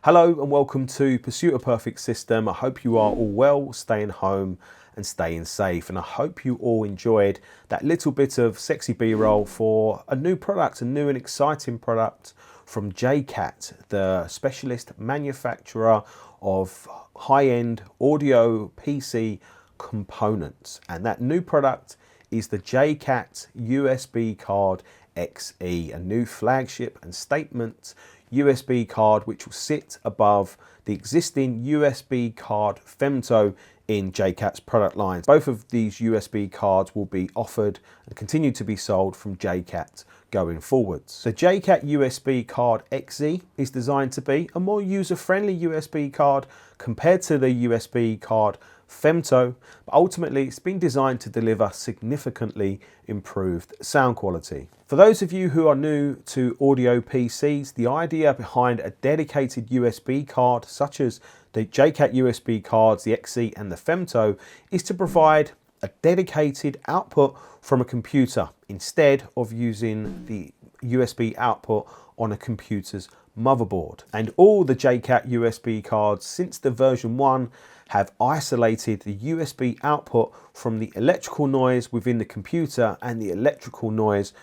Hello and welcome to Pursuit of Perfect System. I hope you are all well, staying home and staying safe, and I hope you all enjoyed that little bit of sexy B-roll for a new product, a new and exciting product from JCAT, the specialist manufacturer of high-end audio PC components. And that new product is the JCAT USB Card XE, a new flagship and statement USB card which will sit above the existing USB card Femto in JCAT's product lines. Both of these USB cards will be offered and continue to be sold from JCAT going forwards. The JCAT USB Card XE is designed to be a more user-friendly USB card compared to the USB card Femto, but ultimately it's been designed to deliver significantly improved sound quality. For those of you who are new to audio PCs, the idea behind a dedicated USB card such as the JCAT USB cards, the XE and the Femto, is to provide a dedicated output from a computer instead of using the USB output on a computer's motherboard. And all the JCAT USB cards since the version 1 have isolated the USB output from the electrical noise within the computer and the electrical noise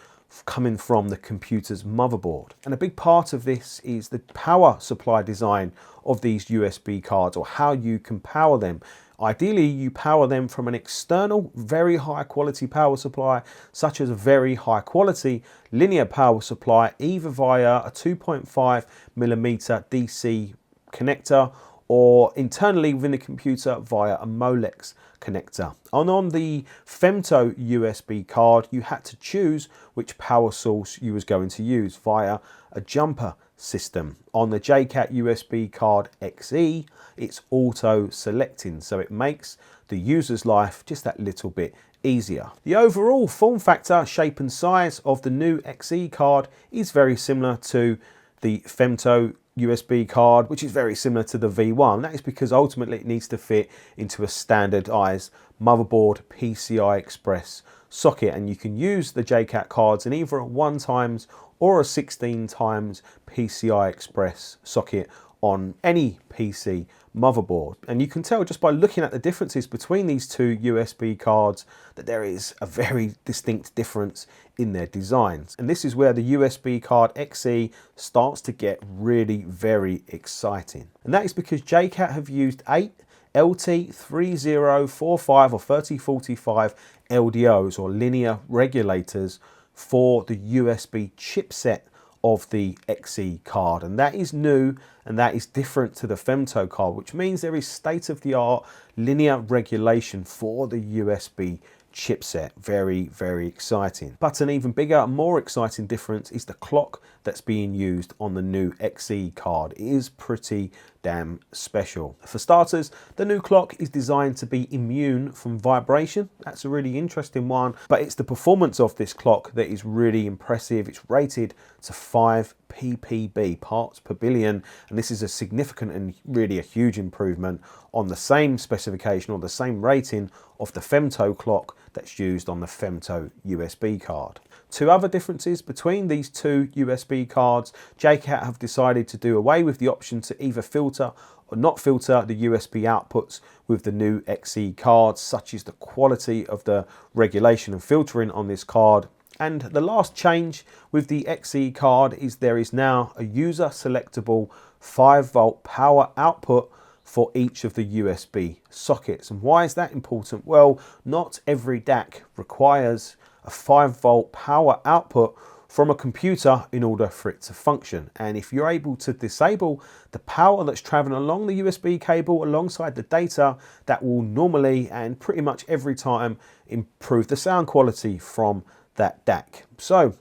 coming from the computer's motherboard. And a big part of this is the power supply design of these USB cards, or how you can power them. Ideally, you power them from an external, very high quality power supply, such as a very high quality linear power supply, either via a 2.5mm DC connector or internally within the computer via a Molex connector. And on the Femto USB card, you had to choose which power source you was going to use via a jumper system. On the JCAT USB Card XE, it's auto selecting, so it makes the user's life just that little bit easier. The overall form factor, shape and size of the new XE card is very similar to the Femto USB card, which is very similar to the V1. That is because ultimately it needs to fit into a standardized motherboard PCI Express socket, and you can use the JCAT cards in either a 1x or a 16x PCI Express socket on any PC motherboard. And you can tell just by looking at the differences between these two USB cards that there is a very distinct difference in their designs. And this is where the USB Card XE starts to get really very exciting. And that is because JCAT have used 8 LT3045 or 3045 LDOs, or linear regulators, for the USB chipset of the XE card, and that is new and that is different to the Femto card, which means there is state-of-the-art linear regulation for the USB chipset. Very, very exciting. But an even bigger, more exciting difference is the clock that's being used on the new XE card. It is pretty damn special. For starters, the new clock is designed to be immune from vibration. That's a really interesting one, but it's the performance of this clock that is really impressive. It's rated to 5 ppb, parts per billion, and this is a significant and really a huge improvement on the same specification or the same rating of the Femto clock that's used on the Femto USB card. Two other differences between these two USB cards: JCAT have decided to do away with the option to either filter or not filter the USB outputs with the new XE cards, such as the quality of the regulation and filtering on this card. And the last change with the XE card is there is now a user selectable 5V power output for each of the USB sockets. And why is that important? Well, not every DAC requires a 5V power output from a computer in order for it to function. And if you're able to disable the power that's traveling along the USB cable alongside the data, that will normally and pretty much every time improve the sound quality from that DAC. So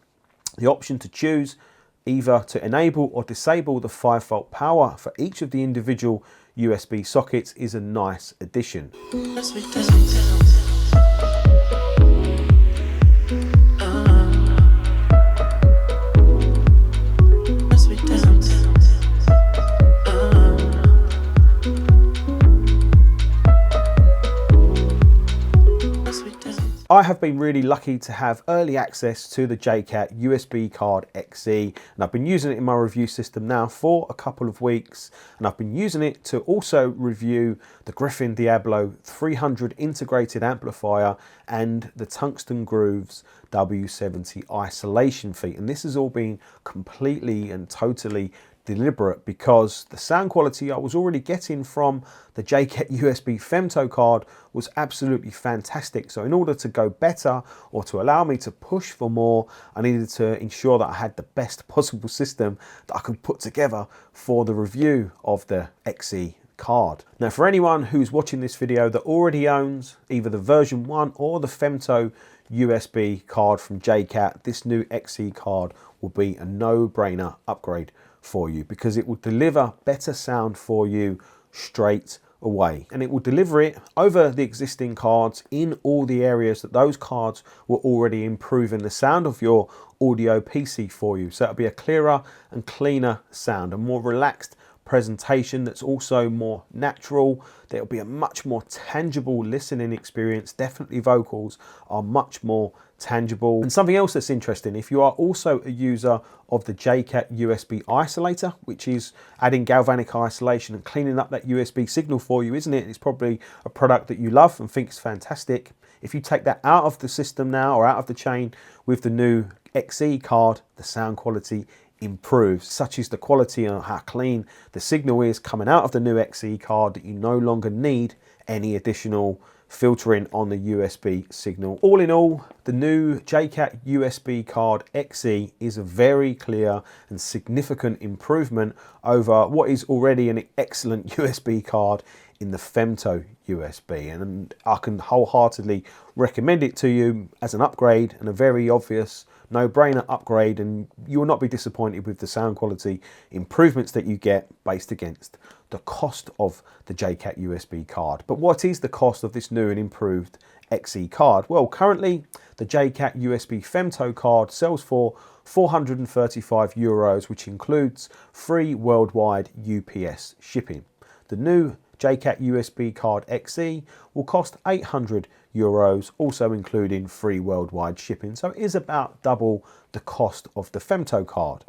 the option to choose either to enable or disable the 5V power for each of the individual USB sockets is a nice addition. I have been really lucky to have early access to the JCAT USB Card XE, and I've been using it in my review system now for a couple of weeks, and I've been using it to also review the Griffin Diablo 300 integrated amplifier and the Tungsten Grooves W70 isolation feet, and this has all been completely and totally deliberate because the sound quality I was already getting from the JCAT USB Femto card was absolutely fantastic. So in order to go better, or to allow me to push for more, I needed to ensure that I had the best possible system that I could put together for the review of the XE card. Now, for anyone who's watching this video that already owns either the version 1 or the Femto USB card from JCAT, this new XE card will be a no-brainer upgrade for you, because it will deliver better sound for you straight away, and it will deliver it over the existing cards in all the areas that those cards were already improving the sound of your audio PC for you. So it'll be a clearer and cleaner sound, a more relaxed presentation that's also more natural. There'll be a much more tangible listening experience. Definitely vocals are much more tangible. And something else that's interesting, if you are also a user of the JCAT USB isolator, which is adding galvanic isolation and cleaning up that USB signal for you, isn't it? It's probably a product that you love and think is fantastic. If you take that out of the system now, or out of the chain with the new XE card, the sound quality improves. Such is the quality and how clean the signal is coming out of the new XE card that you no longer need any additional filtering on the USB signal. All in all, the new JCAT USB Card XE is a very clear and significant improvement over what is already an excellent USB card in the Femto USB, and I can wholeheartedly recommend it to you as an upgrade, and a very obvious no-brainer upgrade, and you will not be disappointed with the sound quality improvements that you get based against the cost of the JCAT USB card. But what is the cost of this new and improved XE card? Well, currently the JCAT USB Femto card sells for €435, which includes free worldwide UPS shipping. The new JCAT USB Card XE will cost €800, also including free worldwide shipping. So it is about double the cost of the Femto card.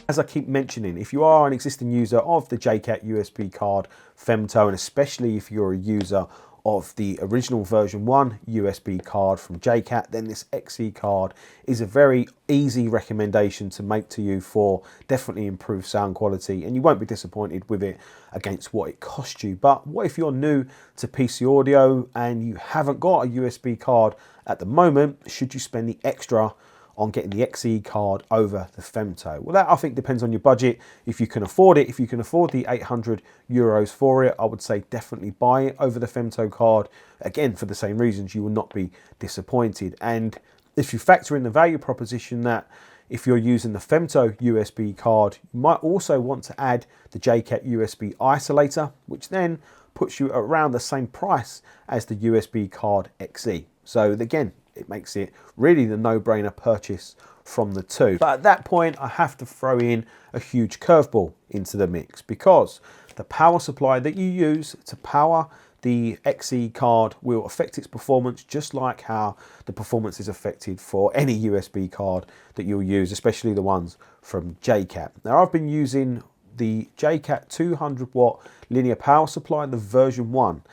As I keep mentioning, if you are an existing user of the JCAT USB card Femto, and especially if you're a user of the original version 1 USB card from JCAT, then this XE card is a very easy recommendation to make to you for definitely improved sound quality, and you won't be disappointed with it against what it cost you. But what if you're new to PC audio and you haven't got a USB card at the moment? Should you spend the extra on getting the XE card over the Femto? Well, that I think depends on your budget. If you can afford it, if you can afford the €800 for it, I would say definitely buy it over the Femto card. Again, for the same reasons, you will not be disappointed. And if you factor in the value proposition that if you're using the Femto USB card, you might also want to add the JCAT USB isolator, which then puts you around the same price as the USB card XE. So again, it makes it really the no-brainer purchase from the two. But at that point, I have to throw in a huge curveball into the mix, because the power supply that you use to power the XE card will affect its performance, just like how the performance is affected for any USB card that you'll use, especially the ones from JCAT. Now, I've been using the JCAT 200 watt linear power supply, the version 1.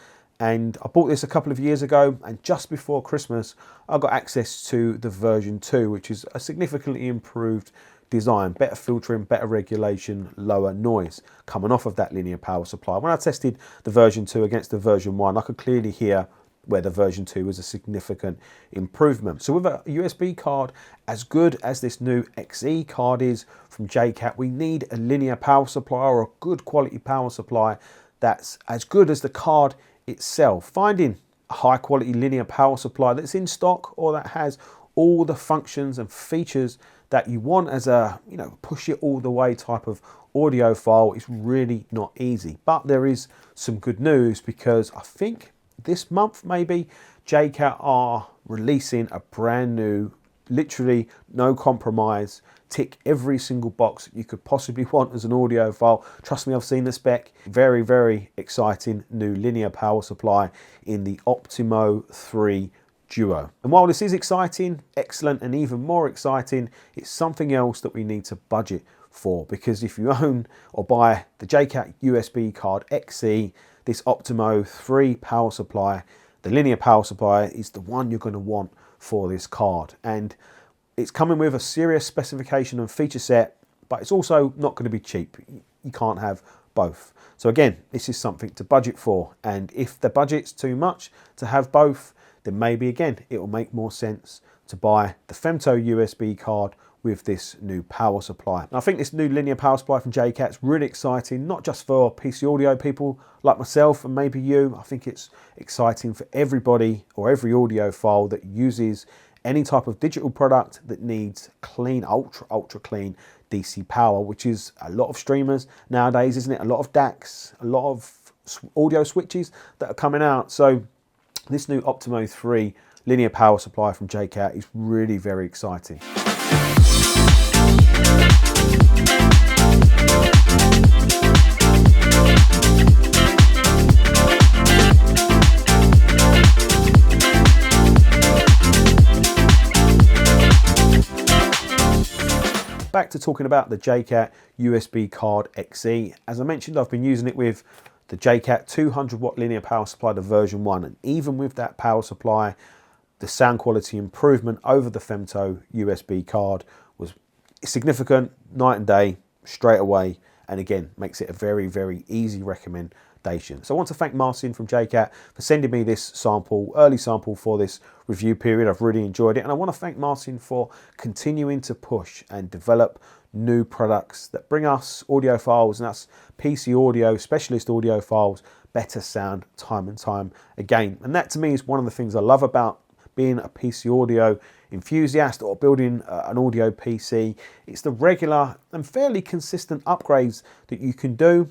And I bought this a couple of years ago, and just before Christmas, I got access to the version 2, which is a significantly improved design, better filtering, better regulation, lower noise coming off of that linear power supply. When I tested the version 2 against the version 1, I could clearly hear where the version 2 was a significant improvement. So with a USB card as good as this new XE card is from JCAT, we need a linear power supply, or a good quality power supply that's as good as the card itself. Finding a high quality linear power supply that's in stock, or that has all the functions and features that you want as a, push it all the way type of audiophile is really not easy. But there is some good news, because I think this month maybe JCAT are releasing a brand new, literally no compromise, tick every single box you could possibly want as an audiophile. Trust me, I've seen the spec. Very, very exciting new linear power supply in the Optimo 3 Duo. And while this is exciting, excellent, and even more exciting, it's something else that we need to budget for, because if you own or buy the JCAT USB Card XE, this Optimo 3 power supply, the linear power supply, is the one you're going to want for this card. And it's coming with a serious specification and feature set, but it's also not going to be cheap. You can't have both. So again, this is something to budget for. And if the budget's too much to have both, then maybe again, it will make more sense to buy the Femto USB card with this new power supply. And I think this new linear power supply from JCAT is really exciting, not just for PC audio people like myself and maybe you. I think it's exciting for everybody, or every audiophile that uses any type of digital product that needs clean, ultra clean DC power, which is a lot of streamers nowadays, isn't it? A lot of DACs, a lot of audio switches that are coming out. So this new Optimo 3 linear power supply from JCAT is really very exciting. Back to talking about the JCAT USB Card XE. As I mentioned, I've been using it with the JCAT 200 watt linear power supply, the version 1, and even with that power supply, the sound quality improvement over the Femto USB card was significant, night and day, straight away, and again, makes it a very, very easy recommendation. So I want to thank Marcin from JCAT for sending me this sample, early sample for this review period. I've really enjoyed it, and I want to thank Marcin for continuing to push and develop new products that bring us audiophiles and us PC audio, specialist audiophiles, better sound time and time again. And that to me is one of the things I love about being a PC audio enthusiast or building an audio PC. It's the regular and fairly consistent upgrades that you can do.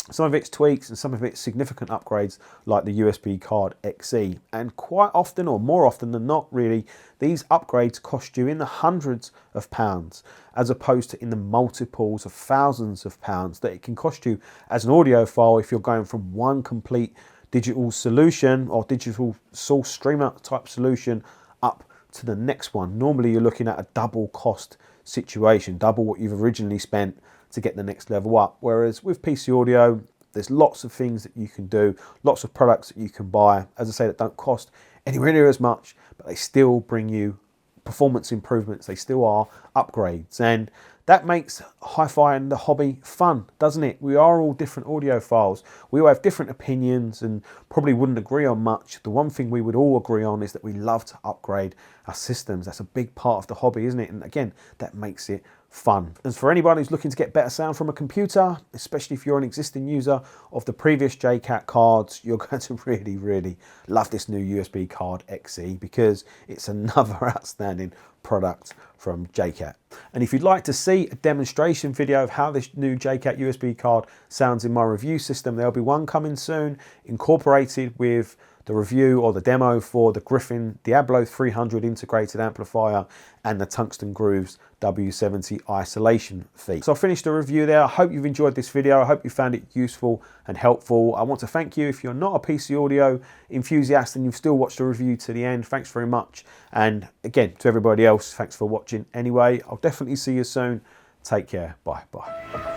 Some of it's tweaks and some of it's significant upgrades like the USB Card XE. And quite often, or more often than not really, these upgrades cost you in the hundreds of pounds, as opposed to in the multiples of thousands of pounds that it can cost you as an audiophile if you're going from one complete digital solution or digital source streamer type solution up to the next one. Normally you're looking at a double cost situation, double what you've originally spent to get the next level up. Whereas with PC audio, there's lots of things that you can do, lots of products that you can buy, as I say, that don't cost anywhere near as much, but they still bring you performance improvements. They still are upgrades. And that makes hi-fi and the hobby fun, doesn't it? We are all different audiophiles. We all have different opinions and probably wouldn't agree on much. The one thing we would all agree on is that we love to upgrade our systems. That's a big part of the hobby, isn't it? And again, that makes it fun. As for anybody who's looking to get better sound from a computer, especially if you're an existing user of the previous JCAT cards, you're going to really, really love this new USB Card XE, because it's another outstanding product from JCAT. And if you'd like to see a demonstration video of how this new JCAT USB card sounds in my review system, there'll be one coming soon, incorporated with the review or the demo for the Griffin Diablo 300 integrated amplifier and the Tungsten Grooves W70 isolation feed. So I finished the review there. I hope you've enjoyed this video. I hope you found it useful and helpful. I want to thank you if you're not a PC audio enthusiast and you've still watched the review to the end. Thanks very much. And again, to everybody else, thanks for watching anyway. I'll definitely see you soon. Take care. Bye. Bye.